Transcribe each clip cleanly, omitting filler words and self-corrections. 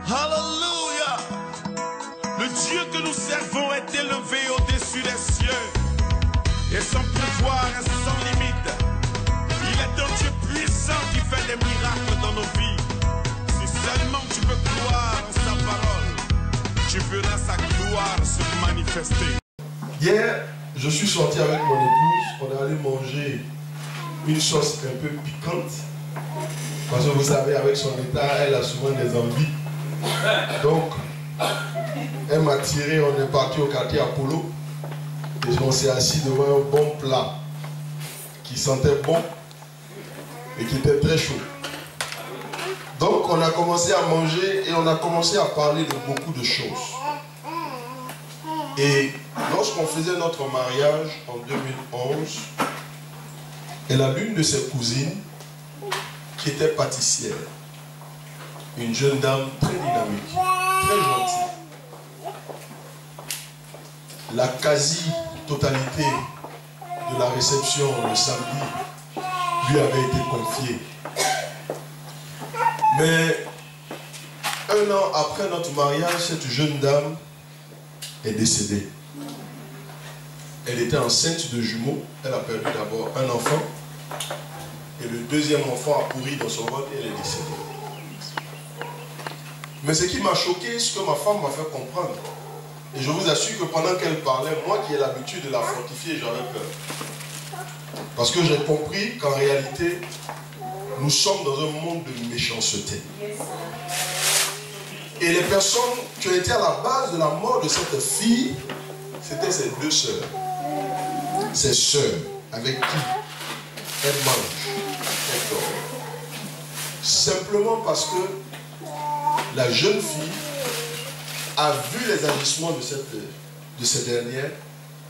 Alléluia. Le Dieu que nous servons est élevé au-dessus des cieux. Et son pouvoir est sans limite. Il est un Dieu puissant qui fait des miracles dans nos vies. Si seulement tu peux croire en sa parole, tu verras sa gloire se manifester. Hier, je suis sorti avec mon épouse. On est allé manger une sauce un peu piquante. Parce que vous savez, avec son état, elle a souvent des envies. Donc, elle m'a tiré, on est parti au quartier Apollo. Et on s'est assis devant un bon plat qui sentait bon et qui était très chaud. Donc, on a commencé à manger et on a commencé à parler de beaucoup de choses. Et lorsqu'on faisait notre mariage en 2011, elle a l'une de ses cousines qui était pâtissière. Une jeune dame très dynamique, très gentille. La quasi-totalité de la réception le samedi lui avait été confiée. Mais un an après notre mariage, cette jeune dame est décédée. Elle était enceinte de jumeaux. Elle a perdu d'abord un enfant. Et le deuxième enfant a pourri dans son ventre et elle est décédée. Mais ce qui m'a choqué, c'est que ma femme m'a fait comprendre. Et je vous assure que pendant qu'elle parlait, moi qui ai l'habitude de la fortifier, j'avais peur. Parce que j'ai compris qu'en réalité, nous sommes dans un monde de méchanceté. Et les personnes qui ont été à la base de la mort de cette fille, c'était ses deux sœurs. Ses sœurs, avec qui elle mange, elle dort. Simplement parce que la jeune fille a vu les agissements de cette dernière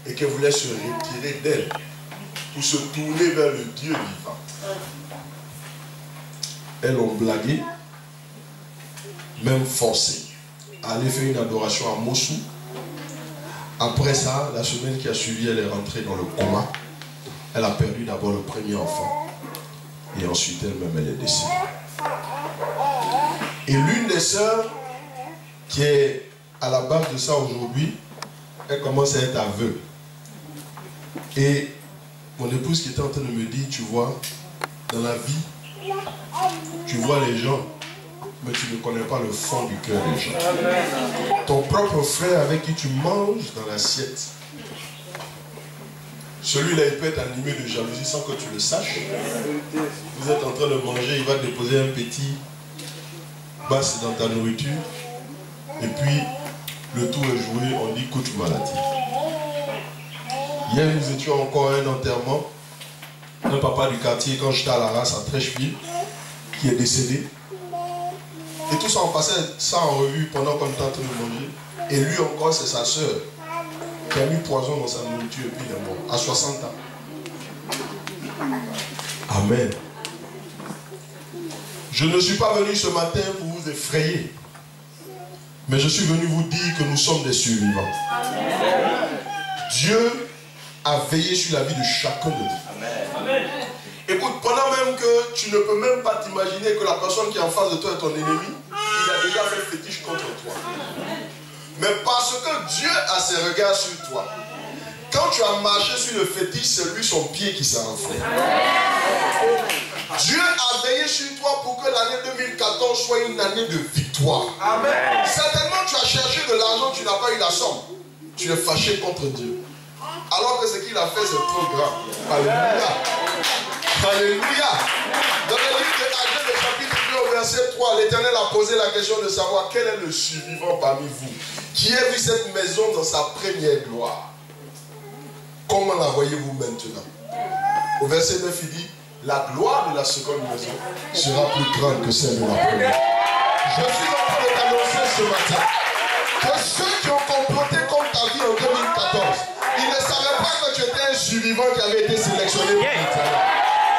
et qu'elle voulait se retirer d'elle pour se tourner vers le Dieu vivant. Elles l'ont blagué, même forcé, à aller faire une adoration à Mossou. Après ça, la semaine qui a suivi, elle est rentrée dans le coma. Elle a perdu d'abord le premier enfant et ensuite elle-même elle est décédée. Et l'une des sœurs qui est à la base de ça aujourd'hui, elle commence à être aveugle. Et mon épouse qui était en train de me dire, tu vois, dans la vie, tu vois les gens, mais tu ne connais pas le fond du cœur des gens. Ton propre frère avec qui tu manges dans l'assiette, celui-là il peut être animé de jalousie sans que tu le saches. Vous êtes en train de manger, il va déposer un petit basse dans ta nourriture et puis le tour est joué, on dit coup de maladie. Hier nous étions encore à un enterrement, un papa du quartier quand j'étais à la race à Trècheville qui est décédé. Et tout ça on passait ça en revue pendant qu'on était en train de manger. Et lui encore c'est sa soeur qui a mis poison dans sa nourriture et puis il est mort à 60 ans. Amen. Je ne suis pas venu ce matin pour vous effrayer, mais je suis venu vous dire que nous sommes des survivants. Amen. Dieu a veillé sur la vie de chacun de nous. Amen. Écoute, pendant même que tu ne peux même pas t'imaginer que la personne qui est en face de toi est ton ennemi, il a déjà fait fétiche contre toi. Mais parce que Dieu a ses regards sur toi, quand tu as marché sur le fétiche, c'est lui son pied qui s'est enflé. Dieu a veillé sur toi pour que l'année 2014 soit une année de victoire. Amen. Certainement tu as cherché de l'argent, tu n'as pas eu la somme. Tu es fâché contre Dieu. Alors que ce qu'il a fait, c'est trop grand. Alléluia. Alléluia. Dans le livre de Ageux, le chapitre 2, au verset 3, l'Éternel a posé la question de savoir quel est le survivant parmi vous qui a vu cette maison dans sa première gloire. Comment la voyez-vous maintenant? Au verset 9, il dit, la gloire de la seconde maison sera plus grande que celle de la première. Je suis en train de t'annoncer ce matin que ceux qui ont comploté contre ta vie en 2014, ils ne savaient pas que tu étais un survivant qui avait été sélectionné pour l'Éternel.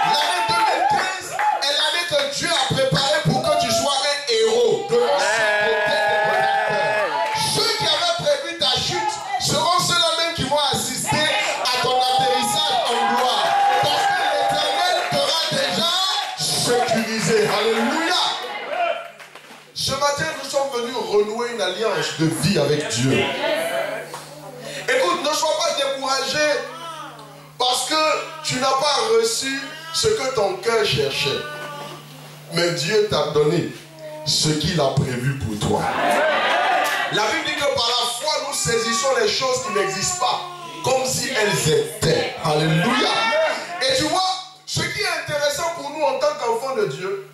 L'année 2015 est l'année que Dieu a préparée pour que tu sois un héros devant ceux qui avaient prévu ta chute seront ceux-là même qui vont assister à ton atterrissage en gloire. Parce que l'Éternel t'aura déjà sécurisé. Alléluia. Ce matin, nous sommes venus renouer une alliance de vie avec Dieu. Écoute, ne sois pas découragé parce que tu n'as pas reçu ce que ton cœur cherchait. Mais Dieu t'a donné ce qu'il a prévu pour toi. La Bible dit que par la foi, nous saisissons les choses qui n'existent pas comme si elles étaient. Alléluia. Et tu vois, ce qui est intéressant pour nous en tant qu'enfants de Dieu,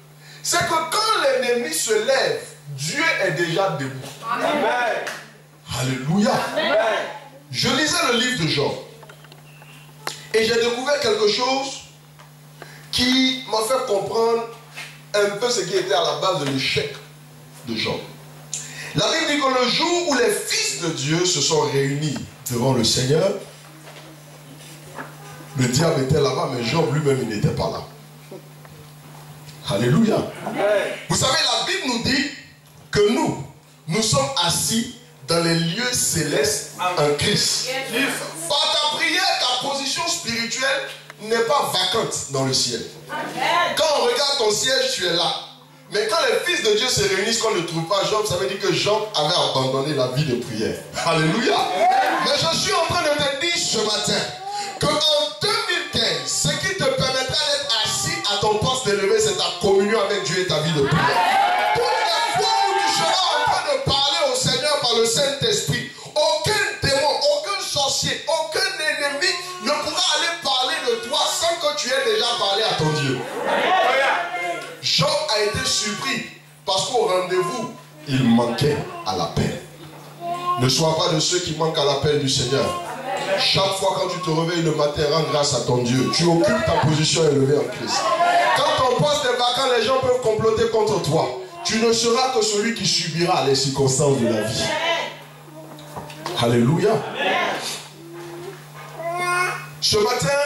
c'est que quand l'ennemi se lève, Dieu est déjà debout. Amen. Alléluia. Amen. Je lisais le livre de Job et j'ai découvert quelque chose qui m'a fait comprendre un peu ce qui était à la base de l'échec de Job. La Bible dit que le jour où les fils de Dieu se sont réunis devant le Seigneur, le diable était là-bas, mais Job lui-même, il n'était pas là. Alléluia. Vous savez, la Bible nous dit que nous sommes assis dans les lieux célestes en Christ. Par ta prière, ta position spirituelle n'est pas vacante dans le ciel. Quand on regarde ton siège, tu es là. Mais quand les fils de Dieu se réunissent, qu'on ne trouve pas Job, ça veut dire que Job avait abandonné la vie de prière. Alléluia. Mais je suis en train de te dire ce matin qu'en 2015, ce qui te permettra d'être assis à ton poste élevé, c'est ta communion avec Dieu et ta vie de prière. Toutes les fois où tu seras en train de parler au Seigneur par le Saint-Esprit, aucun démon, aucun sorcier, aucun ennemi ne pourra aller parler de toi sans que tu aies déjà parlé à ton Dieu. Job a été surpris parce qu'au rendez-vous, il manquait à l'appel. Ne sois pas de ceux qui manquent à l'appel du Seigneur. Chaque fois quand tu te réveilles le matin, rends grâce à ton Dieu. Tu occupes ta position élevée en Christ. Quand ton poste est vacant, les gens peuvent comploter contre toi. Tu ne seras que celui qui subira les circonstances de la vie. Alléluia. Ce matin,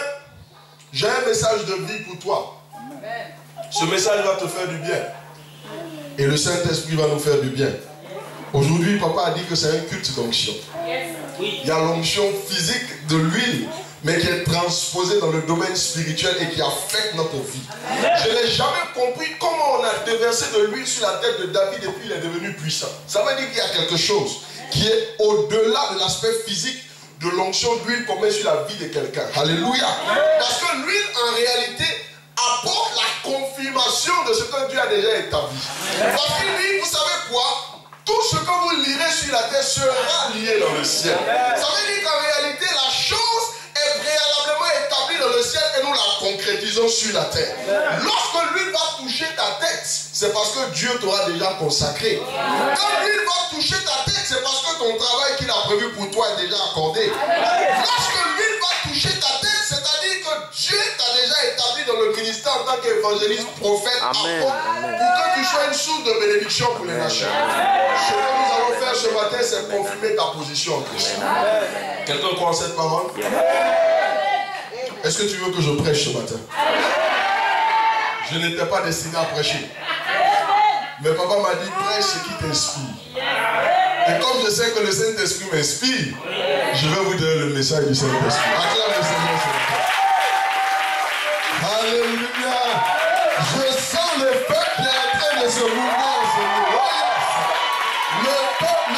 j'ai un message de vie pour toi. Ce message va te faire du bien. Et le Saint-Esprit va nous faire du bien. Aujourd'hui, papa a dit que c'est un culte d'onction. Il y a l'onction physique de l'huile, mais qui est transposée dans le domaine spirituel et qui affecte notre vie. Je n'ai jamais compris comment on a déversé de l'huile sur la tête de David et puis il est devenu puissant. Ça veut dire qu'il y a quelque chose qui est au-delà de l'aspect physique de l'onction d'huile qu'on met sur la vie de quelqu'un. Alléluia. Parce que l'huile, en réalité, apporte la confirmation de ce que Dieu a déjà établi. Parce qu'il dit, vous savez quoi? Tout ce que vous lirez sur la terre sera lié dans le ciel. Ça veut dire qu'en réalité, la chose est préalablement établie dans le ciel et nous la concrétisons sur la terre. Lorsque l'huile va toucher ta tête, c'est parce que Dieu t'aura déjà consacré. Quand l'huile va toucher ta tête, c'est parce que ton travail qu'il a prévu pour toi est déjà accordé. Lorsque l'huile va toucher ta tête, c'est-à-dire que Dieu t'a déjà établi dans le ministère en tant qu'évangéliste, prophète, apôtre, pour que tu sois une source de bénédiction pour les nations. Ce que nous allons faire ce matin, c'est confirmer ta position en Christ. Quelqu'un croit en cette parole? Est-ce que tu veux que je prêche ce matin? Je n'étais pas destiné à prêcher. Mais papa m'a dit, prêche ce qui t'inspire. Et comme je sais que le Saint-Esprit m'inspire, je vais vous donner le message du Saint-Esprit. Acclame le Seigneur. Alléluia. Je sens le peuple qui est en train de se mouvoir. Le peuple.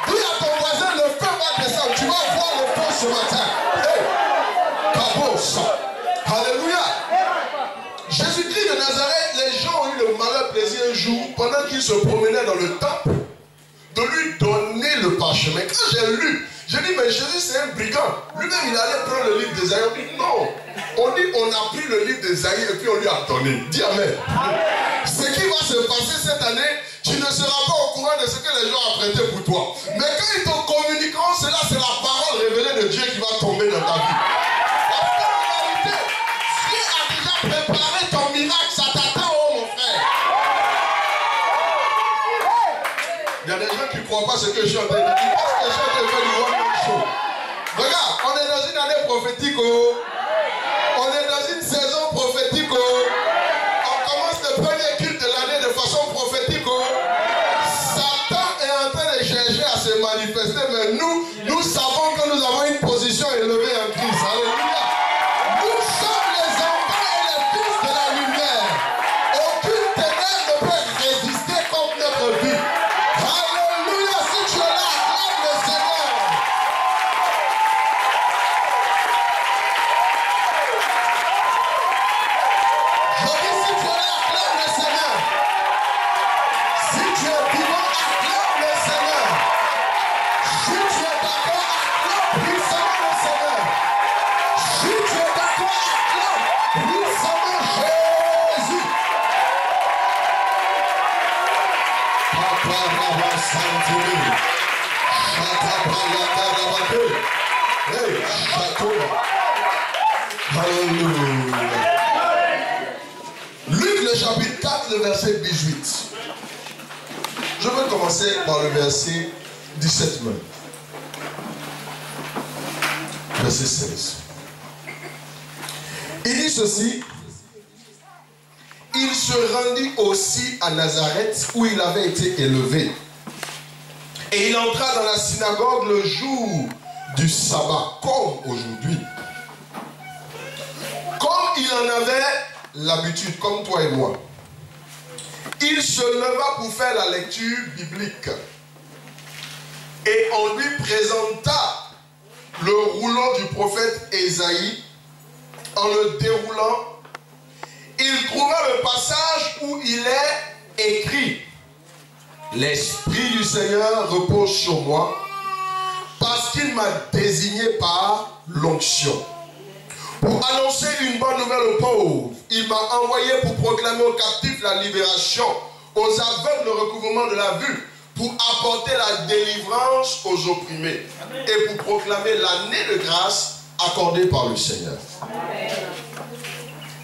Dis à ton voisin, le feu va descendre. Tu vas voir le feu ce matin. Hey. Cabos. Alléluia. Jésus-Christ de Nazareth, les gens ont eu le malheur plaisir un jour, pendant qu'il se promenait dans le temple, de lui donner le parchemin. Quand j'ai lu, j'ai dit, mais Jésus c'est un brigand. Lui-même il allait prendre le livre d'Ésaïe. On dit non. On dit, on a pris le livre d'Ésaïe et puis on lui a donné. Dis amen. Ce qui va se passer cette année, tu ne seras pas au courant de ce que les gens ont prêté pour toi. Mais quand ils te communiqueront, cela c'est la parole révélée de Dieu qui va tomber dans ta vie. Parce qu'en réalité, Dieu a déjà préparé ton miracle, ça t'attend, oh mon frère. Il y a des gens qui ne croient pas ce que je suis en train de dire. Parce que je suis en train de faire du one-man show. Regarde, on est dans une année prophétique. Oh. On est dans une saison prophétique. Oh. On commence le premier culte de l'année de façon prophétique. Oh. Satan est en train de chercher à se manifester, mais nous savons que nous avons une position élevée en Christ. Alléluia. Nous sommes les enfants et les fils de la lumière. Aucune ténèbre Luc le chapitre 4, le verset 18. Je vais commencer par le verset 17 même. Verset 16. Il dit ceci. Il se rendit aussi à Nazareth où il avait été élevé. Et il entra dans la synagogue le jour du sabbat, comme aujourd'hui. Comme il en avait l'habitude, comme toi et moi. Il se leva pour faire la lecture biblique. Et on lui présenta le rouleau du prophète Ésaïe. En le déroulant, il trouva le passage où il est écrit: l'Esprit du Seigneur repose sur moi, parce qu'il m'a désigné par l'onction. Pour annoncer une bonne nouvelle aux pauvres, il m'a envoyé pour proclamer aux captifs la libération, aux aveugles le recouvrement de la vue, pour apporter la délivrance aux opprimés. Amen. Et pour proclamer l'année de grâce accordée par le Seigneur. Amen.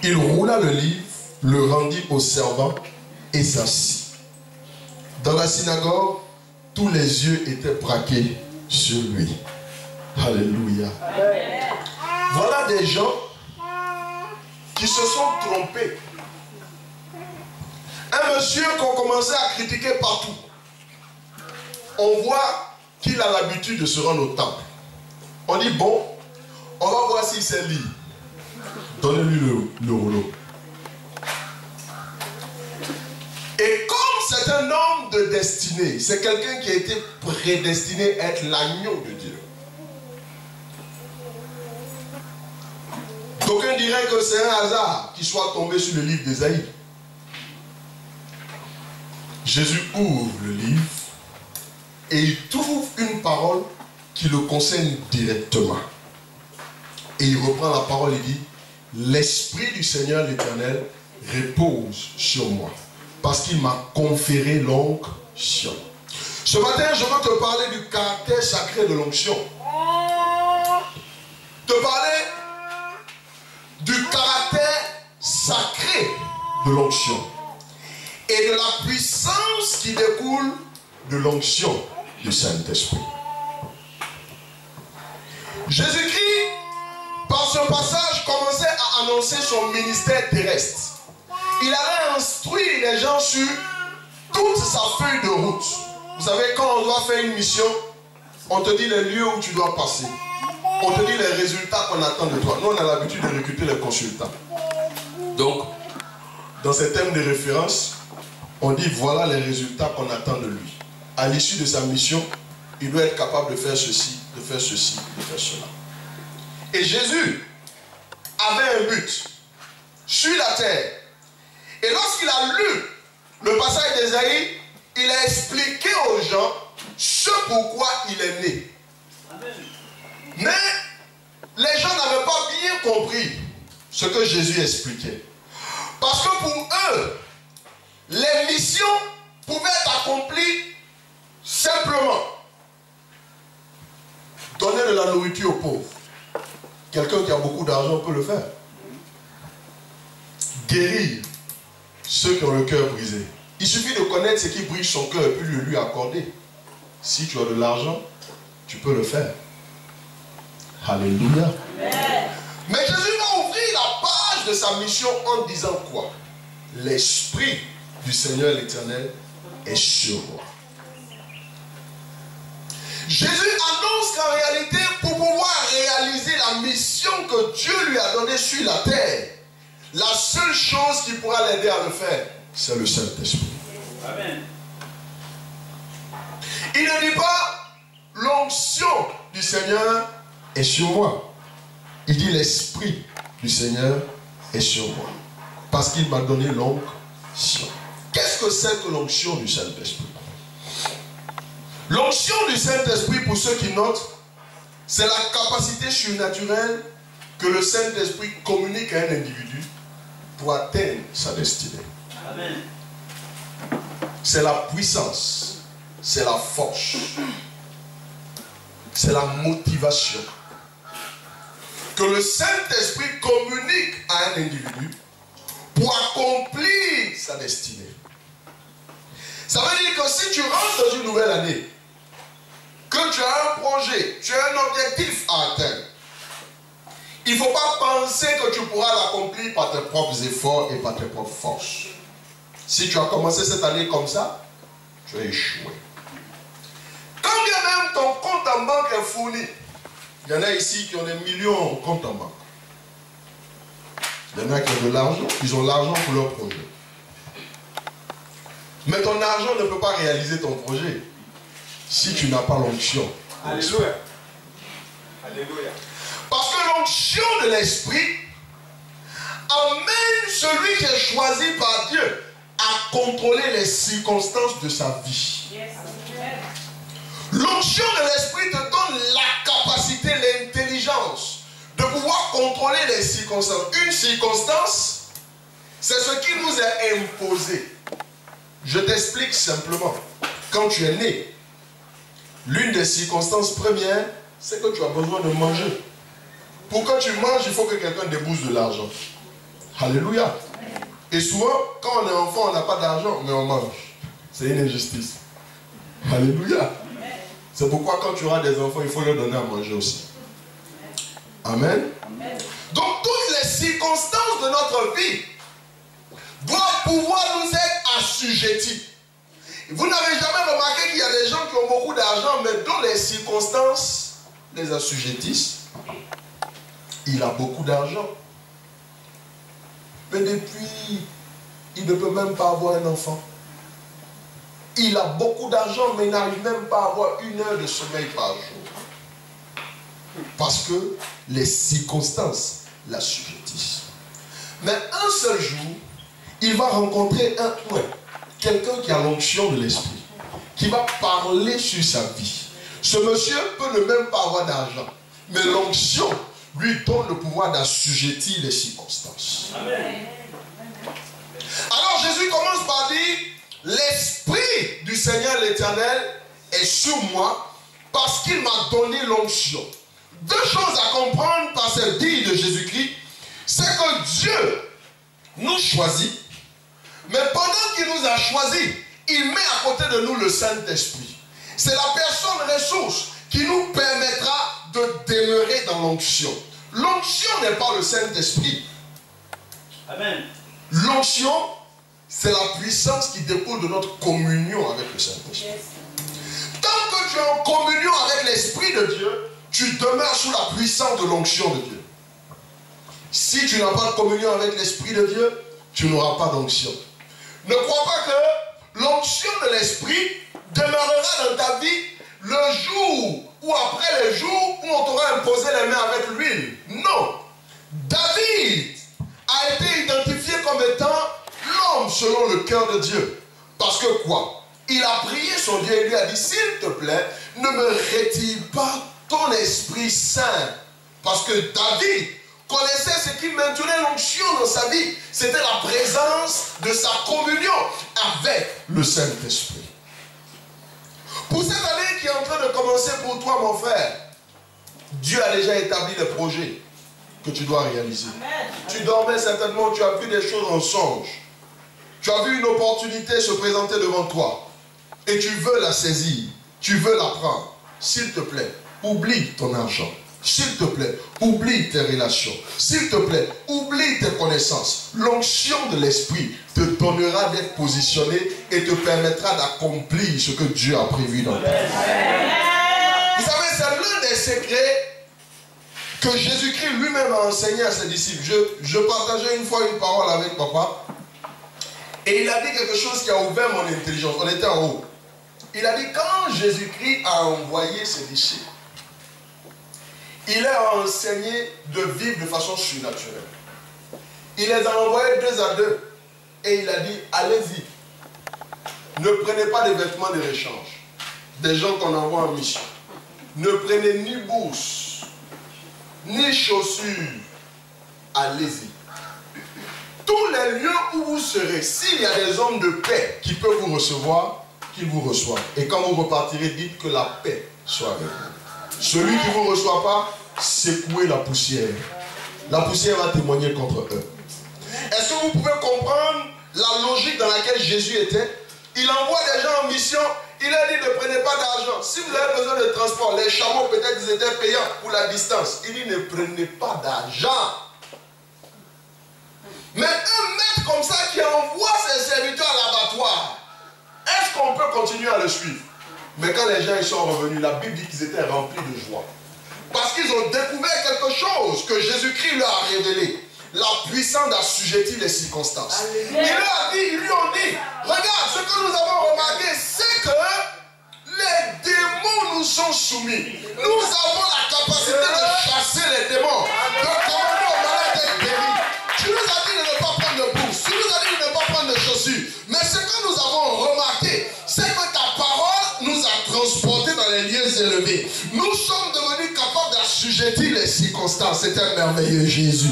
Il roula le livre, le rendit au servant et s'assit. Dans la synagogue, tous les yeux étaient braqués sur lui. Alléluia. Amen. Voilà des gens qui se sont trompés. Un monsieur qu'on commençait à critiquer partout. On voit qu'il a l'habitude de se rendre au temple. On dit bon, on va voir s'il sait lire. Donnez-lui le rouleau. Et comme c'est un homme de destinée, c'est quelqu'un qui a été prédestiné à être l'agneau de Dieu. D'aucuns diraient que c'est un hasard qu'il soit tombé sur le livre d'Ésaïe. Jésus ouvre le livre et il trouve une parole qui le concerne directement. Et il reprend la parole et dit: l'Esprit du Seigneur l'Éternel repose sur moi, parce qu'il m'a conféré l'onction. Ce matin, je veux te parler du caractère sacré de l'onction. Te parler du caractère sacré de l'onction et de la puissance qui découle de l'onction du Saint-Esprit. Jésus-Christ, par ce passage, commençait à annoncer son ministère terrestre. Il allait instruire les gens sur toute sa feuille de route. Vous savez, quand on doit faire une mission, on te dit les lieux où tu dois passer. On te dit les résultats qu'on attend de toi. Nous, on a l'habitude de recruter les consultants. Donc, dans ces thèmes de référence, on dit voilà les résultats qu'on attend de lui. À l'issue de sa mission, il doit être capable de faire ceci, de faire ceci, de faire cela. Et Jésus avait un but sur la terre. Et lorsqu'il a lu le passage d'Ésaïe, il a expliqué aux gens ce pourquoi il est né. Amen. Mais les gens n'avaient pas bien compris ce que Jésus expliquait. Parce que pour eux, les missions pouvaient être accomplies simplement. Donner de la nourriture aux pauvres. Quelqu'un qui a beaucoup d'argent peut le faire. Guérir ceux qui ont le cœur brisé. Il suffit de connaître ce qui brise son cœur et puis le lui accorder. Si tu as de l'argent, tu peux le faire. Alléluia. Amen. Mais Jésus va ouvrir la page de sa mission en disant quoi? L'Esprit du Seigneur l'Éternel est sur moi. Jésus annonce qu'en réalité, pour pouvoir réaliser la mission que Dieu lui a donnée sur la terre, la seule chose qui pourra l'aider à le faire, c'est le Saint-Esprit. Amen. Il ne dit pas l'onction du Seigneur est sur moi. Il dit l'Esprit du Seigneur est sur moi. Parce qu'il m'a donné l'onction. Qu'est-ce que c'est que l'onction du Saint-Esprit? L'onction du Saint-Esprit, pour ceux qui notent, c'est la capacité surnaturelle que le Saint-Esprit communique à un individu pour atteindre sa destinée. Amen. C'est la puissance c'est la force. C'est la motivation que le Saint-Esprit communique à un individu pour accomplir sa destinée. Ça veut dire que si tu rentres dans une nouvelle année, que tu as un projet, tu as un objectif à atteindre, il ne faut pas penser que tu pourras l'accomplir par tes propres efforts et par tes propres forces. Si tu as commencé cette année comme ça, tu as échoué. Quand bien même ton compte en banque est fourni, il y en a ici qui ont des millions de comptes en banque. Il y en a qui ont de l'argent, ils ont l'argent pour leur projet. Mais ton argent ne peut pas réaliser ton projet si tu n'as pas l'onction. Alléluia. Alléluia. Parce que l'onction de l'esprit amène celui qui est choisi par Dieu à contrôler les circonstances de sa vie. L'onction de l'esprit te donne la capacité, l'intelligence de pouvoir contrôler les circonstances. Une circonstance, c'est ce qui nous est imposé. Je t'explique simplement. Quand tu es né, l'une des circonstances premières, c'est que tu as besoin de manger. Pour que tu manges, il faut que quelqu'un débourse de l'argent. Alléluia. Et souvent, quand on est enfant, on n'a pas d'argent, mais on mange. C'est une injustice. Alléluia. C'est pourquoi quand tu auras des enfants, il faut leur donner à manger aussi. Amen. Donc toutes les circonstances de notre vie doivent pouvoir nous être assujetties. Vous n'avez jamais remarqué qu'il y a des gens qui ont beaucoup d'argent, mais dont les circonstances les assujettissent. Il a beaucoup d'argent. Mais depuis, il ne peut même pas avoir un enfant. Il a beaucoup d'argent, mais il n'arrive même pas à avoir 1 heure de sommeil par jour. Parce que les circonstances l'assujettissent. Mais un seul jour, il va rencontrer quelqu'un qui a l'onction de l'esprit, qui va parler sur sa vie. Ce monsieur peut ne même pas avoir d'argent, mais l'onction lui donne le pouvoir d'assujettir les circonstances. Amen. Alors Jésus commence par dire, l'Esprit du Seigneur l'Éternel est sur moi parce qu'il m'a donné l'onction. 2 choses à comprendre par cette vie de Jésus-Christ, c'est que Dieu nous choisit, mais pendant qu'il nous a choisis, il met à côté de nous le Saint-Esprit. C'est la personne ressource qui nous permettra de demeurer dans l'onction. L'onction n'est pas le Saint-Esprit. Amen. L'onction, c'est la puissance qui découle de notre communion avec le Saint-Esprit. Yes. Tant que tu es en communion avec l'Esprit de Dieu, tu demeures sous la puissance de l'onction de Dieu. Si tu n'as pas de communion avec l'Esprit de Dieu, tu n'auras pas d'onction. Ne crois pas que l'onction de l'Esprit demeurera dans ta vie le jour ou après le jour où on t'aura imposé les mains avec l'huile. Non. David a été identifié comme étant l'homme selon le cœur de Dieu. Parce que quoi? Il a prié son Dieu et lui a dit, s'il te plaît, ne me retire pas ton Esprit Saint. Parce que David connaissait ce qui maintenait l'onction dans sa vie. C'était la présence de sa communion avec le Saint-Esprit. Pour cette année qui est en train de commencer pour toi, mon frère, Dieu a déjà établi les projets que tu dois réaliser. Amen. Tu dormais certainement, tu as vu des choses en songe. Tu as vu une opportunité se présenter devant toi. Et tu veux la saisir. Tu veux la prendre. S'il te plaît, oublie ton argent. S'il te plaît, oublie tes relations. S'il te plaît, oublie tes connaissances. L'onction de l'Esprit te donnera d'être positionné et te permettra d'accomplir ce que Dieu a prévu dans ta vie. Vous savez, c'est l'un des secrets que Jésus-Christ lui-même a enseigné à ses disciples. Je partageais une fois une parole avec papa et il a dit quelque chose qui a ouvert mon intelligence. On était en haut. Il a dit, quand Jésus-Christ a envoyé ses disciples, il leur a enseigné de vivre de façon surnaturelle. Il les a envoyés 2 à 2. Et il a dit, allez-y. Ne prenez pas des vêtements de rechange. Des gens qu'on envoie en mission. Ne prenez ni bourse, ni chaussures. Allez-y. Tous les lieux où vous serez, s'il y a des hommes de paix qui peuvent vous recevoir, qu'il vous reçoive. Et quand vous repartirez, dites que la paix soit avec vous. Celui qui ne vous reçoit pas, secouez la poussière. La poussière va témoigner contre eux. Est-ce que vous pouvez comprendre la logique dans laquelle Jésus était? Il envoie des gens en mission. Il a dit ne prenez pas d'argent. Si vous avez besoin de transport, les chameaux peut-être ils étaient payants pour la distance. Il dit ne prenez pas d'argent. Mais un maître comme ça qui envoie ses serviteurs à l'abattoir, est-ce qu'on peut continuer à le suivre? Mais quand les gens ils sont revenus, la Bible dit qu'ils étaient remplis de joie. Parce qu'ils ont découvert quelque chose que Jésus-Christ leur a révélé. La puissance d'assujettir les circonstances. Ils lui ont dit, regarde, ce que nous avons remarqué, c'est que les démons nous sont soumis. Nous avons la capacité de chasser les démons, de commander aux malades d'être guéris. Tu nous as dit de ne pas prendre de bourse, tu nous as dit de ne pas prendre de chaussures. Mais ce que nous avons remarqué, c'est que ta parole nous a transportés dans les lieux élevés. Nous sommes devenus capables d'assujettir les circonstances. C'est un merveilleux Jésus.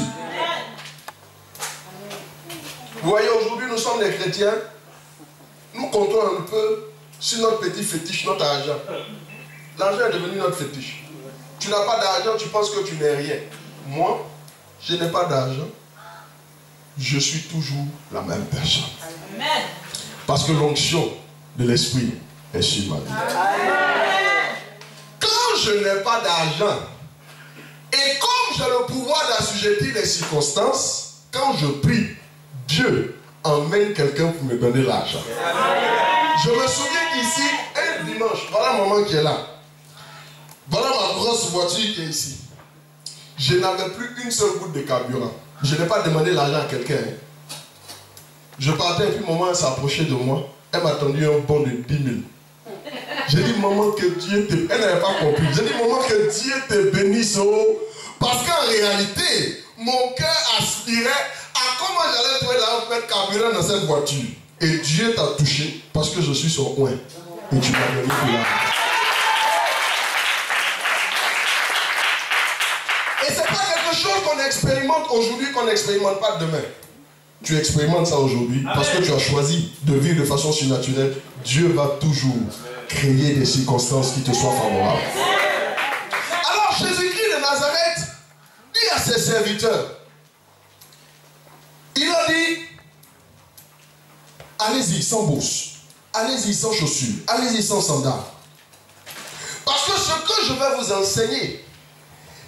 Vous voyez, aujourd'hui, nous sommes des chrétiens. Nous comptons un peu sur notre petit fétiche, notre argent. L'argent est devenu notre fétiche. Tu n'as pas d'argent, tu penses que tu n'es rien. Moi, je n'ai pas d'argent. Je suis toujours la même personne. Amen. Parce que l'onction de l'esprit est sur ma vie. Quand je n'ai pas d'argent, et comme j'ai le pouvoir d'assujettir les circonstances, quand je prie, Dieu emmène quelqu'un pour me donner l'argent. Je me souviens qu'ici, un dimanche, voilà maman qui est là. Voilà ma grosse voiture qui est ici. Je n'avais plus une seule goutte de carburant. Je n'ai pas demandé l'argent à quelqu'un. Je partais et puis maman s'approchait de moi. Elle m'a tendu un bon de 10 000. J'ai dit maman que Dieu te... Elle n'avait pas compris. J'ai dit maman que Dieu te bénisse. Oh. Parce qu'en réalité, mon cœur aspirait à comment j'allais trouver l'argent pour mettre carburant dans cette voiture. Et Dieu t'a touché parce que je suis son oint. Et tu m'as donné tout l'argent. Et c'est pas quelque chose qu'on expérimente aujourd'hui qu'on n'expérimente pas demain. Tu expérimentes ça aujourd'hui parce que tu as choisi de vivre de façon surnaturelle. Dieu va toujours créer des circonstances qui te soient favorables. Alors Jésus-Christ de Nazareth dit à ses serviteurs, il a dit, allez-y sans bourse, allez-y sans chaussures, allez-y sans sandales. Parce que ce que je vais vous enseigner,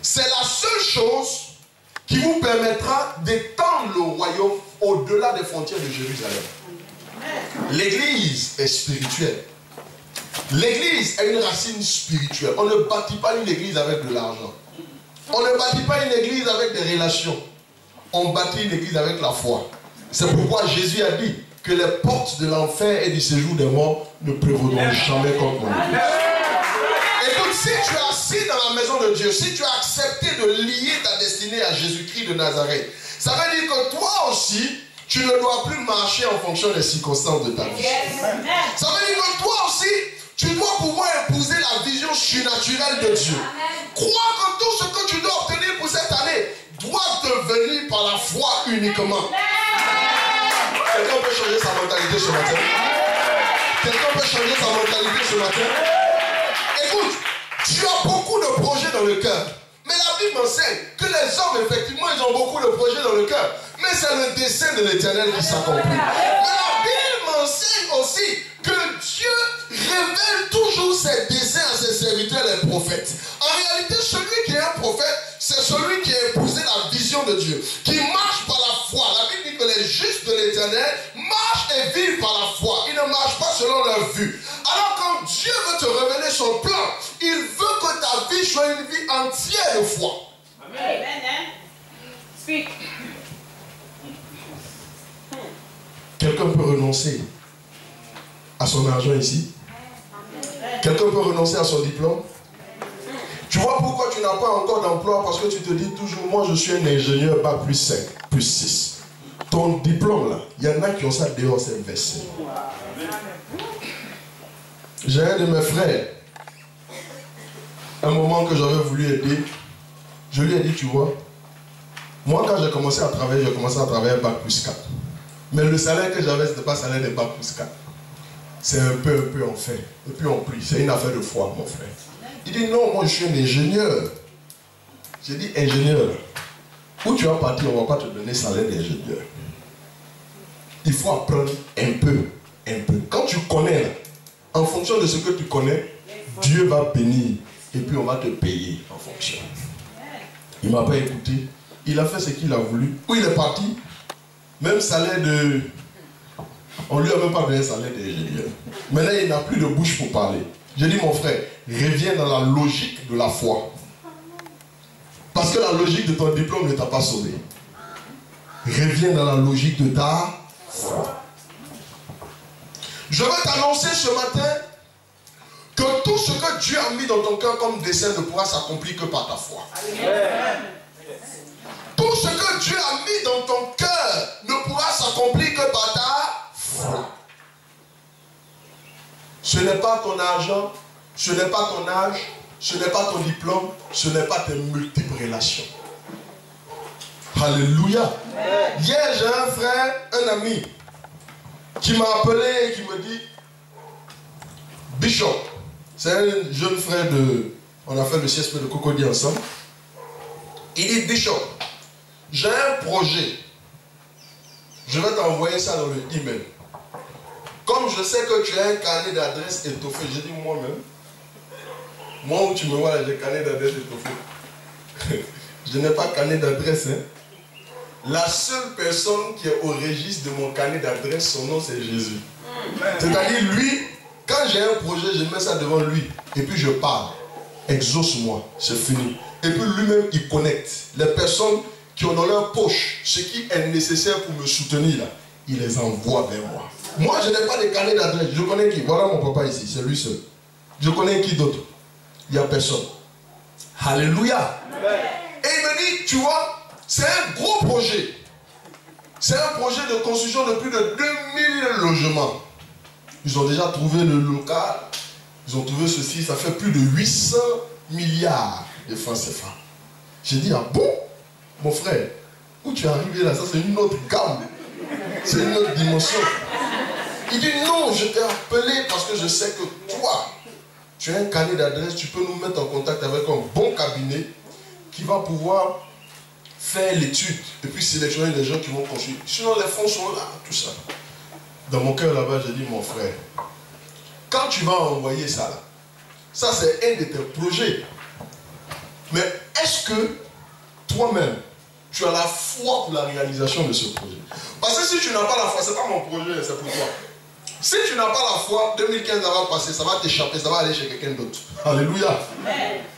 c'est la seule chose qui vous permettra d'étendre le royaume au-delà des frontières de Jérusalem. L'église est spirituelle. L'église a une racine spirituelle. On ne bâtit pas une église avec de l'argent. On ne bâtit pas une église avec des relations. On bâtit une église avec la foi. C'est pourquoi Jésus a dit que les portes de l'enfer et du séjour des morts ne prévaudront jamais contre mon église. Écoute, si tu es assis dans la maison de Dieu, si tu as accepté de lier ta destinée à Jésus-Christ de Nazareth, ça veut dire que toi aussi, tu ne dois plus marcher en fonction des circonstances de ta vie. Ça veut dire que toi aussi, tu dois pouvoir épouser la vision surnaturelle de Dieu. Crois que tout ce que tu dois obtenir pour cette année doit te venir par la foi uniquement. Quelqu'un peut changer sa mentalité ce matin? Quelqu'un peut changer sa mentalité ce matin? Écoute, tu as beaucoup de projets dans le cœur. Mais la Bible enseigne que les hommes, effectivement, ils ont beaucoup de projets dans le cœur. Mais c'est le dessein de l'Éternel qui s'accomplit. Mais la Bible enseigne aussi que Dieu révèle toujours ses desseins à ses serviteurs, les prophètes. En réalité, celui qui est un prophète, c'est celui qui a épousé la vision de Dieu, qui marche par la foi. La Bible dit que les justes de l'Éternel marchent et vivent par la foi. Ils ne marchent pas selon leur vue. Alors quand Dieu veut te révéler son plan, il veut que ta vie soit une vie entière de foi. Amen. Speak. Quelqu'un peut renoncer à son argent ici? Quelqu'un peut renoncer à son diplôme? Tu vois pourquoi tu n'as pas encore d'emploi? Parce que tu te dis toujours, moi je suis un ingénieur, pas plus 5, plus 6. Ton diplôme là, il y en a qui ont ça dehors, c'est versé. J'ai un de mes frères, un moment que j'avais voulu aider, je lui ai dit, tu vois, moi quand j'ai commencé à travailler, bac plus 4. Mais le salaire que j'avais, ce n'était pas salaire de bac plus 4. C'est un peu on fait. Et puis on prie. C'est une affaire de foi, mon frère. Il dit non, moi je suis un ingénieur. J'ai dit ingénieur. Où tu vas partir, on ne va pas te donner salaire d'ingénieur. Il faut apprendre un peu. Quand tu connais, là, en fonction de ce que tu connais, Dieu va bénir. Et puis on va te payer en fonction. Il ne m'a pas écouté. Il a fait ce qu'il a voulu. Où il est parti, même salaire de... On ne lui a même pas donné un salaire d'ingénieur. Maintenant, il n'a plus de bouche pour parler. J'ai dit, mon frère, reviens dans la logique de la foi. Parce que la logique de ton diplôme ne t'a pas sauvé. Reviens dans la logique de ta foi. Je vais t'annoncer ce matin que tout ce que Dieu a mis dans ton cœur comme dessein ne pourra s'accomplir que par ta foi. Amen. Tout ce que Dieu a mis dans ton cœur ne pourra s'accomplir que par ta foi. Ce n'est pas ton argent, ce n'est pas ton âge, ce n'est pas ton diplôme, ce n'est pas tes multiples relations. Alléluia. Hier, j'ai un frère, un ami, qui m'a appelé et qui me dit, Bishop, c'est un jeune frère de... On a fait le CSP de Cocody ensemble. Il dit, Bishop, j'ai un projet. Je vais t'envoyer ça dans le email. Comme je sais que tu as un carnet d'adresse étoffé, j'ai dit moi-même, moi où tu me vois, j'ai un carnet d'adresse étoffé. Je n'ai pas de carnet d'adresse. Hein. La seule personne qui est au registre de mon carnet d'adresse, son nom c'est Jésus. C'est-à-dire lui, quand j'ai un projet, je mets ça devant lui. Et puis je parle. Exauce-moi, c'est fini. Et puis lui-même, il connecte. Les personnes qui ont dans leur poche ce qui est nécessaire pour me soutenir, là, il les envoie vers moi. Moi, je n'ai pas de carnet d'adresse. Je connais qui? Voilà mon papa ici, c'est lui seul. Je connais qui d'autre? Il n'y a personne. Alléluia. Et il me dit, tu vois, c'est un gros projet. C'est un projet de construction de plus de 2000 logements. Ils ont déjà trouvé le local. Ils ont trouvé ceci. Ça fait plus de 800 milliards de francs CFA. J'ai dit, ah bon? Mon frère, où tu es arrivé là? Ça, c'est une autre gamme. C'est une autre dimension. Il dit, non, je t'ai appelé parce que je sais que toi, tu as un carnet d'adresse. Tu peux nous mettre en contact avec un bon cabinet qui va pouvoir faire l'étude et puis sélectionner les gens qui vont construire. Sinon, les fonds sont là, tout ça. Dans mon cœur là-bas, j'ai dit, mon frère, quand tu vas envoyer ça là, ça c'est un de tes projets. Mais est-ce que toi-même, tu as la foi pour la réalisation de ce projet? Parce que si tu n'as pas la foi, ce n'est pas mon projet, c'est pour toi. Si tu n'as pas la foi, 2015 ça va passer, ça va t'échapper, ça va aller chez quelqu'un d'autre. Alléluia.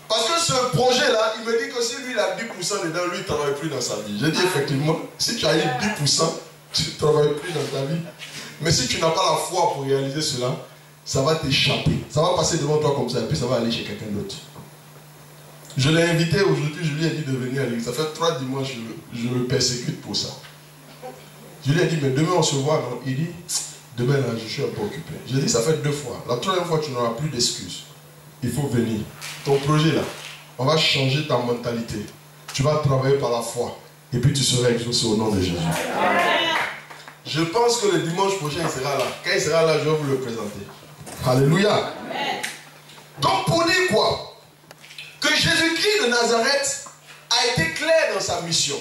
Parce que ce projet-là, il me dit que si lui il a 10% dedans, lui il ne travaille plus dans sa vie. J'ai dit effectivement, si tu as eu 10%, tu ne travailles plus dans ta vie. Mais si tu n'as pas la foi pour réaliser cela, ça va t'échapper. Ça va passer devant toi comme ça et puis ça va aller chez quelqu'un d'autre. Je l'ai invité aujourd'hui, je lui ai dit de venir à l'église. Ça fait 3 dimanches que je le persécute pour ça. Je lui ai dit, mais demain on se voit. Non? Il dit, demain là, je suis un peu occupé. J'ai dit, ça fait 2 fois. La 3e fois, tu n'auras plus d'excuses. Il faut venir. Ton projet là, on va changer ta mentalité. Tu vas travailler par la foi. Et puis tu seras exaucé au nom de Jésus. Je pense que le dimanche prochain, il sera là. Quand il sera là, je vais vous le présenter. Alléluia. Donc pour dire quoi? Que Jésus-Christ de Nazareth a été clair dans sa mission.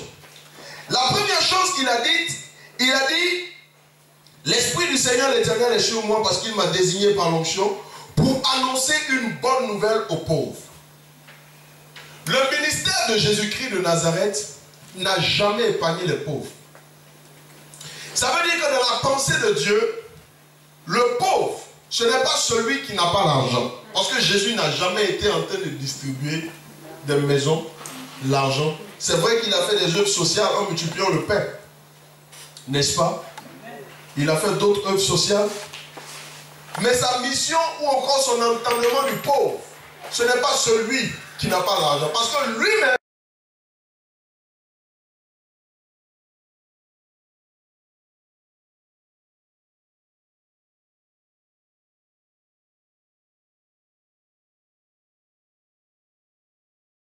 La première chose qu'il a dite, il a dit, l'Esprit du Seigneur l'Éternel est sur moi parce qu'il m'a désigné par l'onction pour annoncer une bonne nouvelle aux pauvres. Le ministère de Jésus-Christ de Nazareth n'a jamais épargné les pauvres. Ça veut dire que dans la pensée de Dieu, le pauvre, ce n'est pas celui qui n'a pas l'argent. Parce que Jésus n'a jamais été en train de distribuer des maisons, l'argent. C'est vrai qu'il a fait des œuvres sociales en multipliant le pain. N'est-ce pas? Il a fait d'autres œuvres sociales. Mais sa mission ou encore son entendement du pauvre, ce n'est pas celui qui n'a pas l'argent. Parce que lui-même,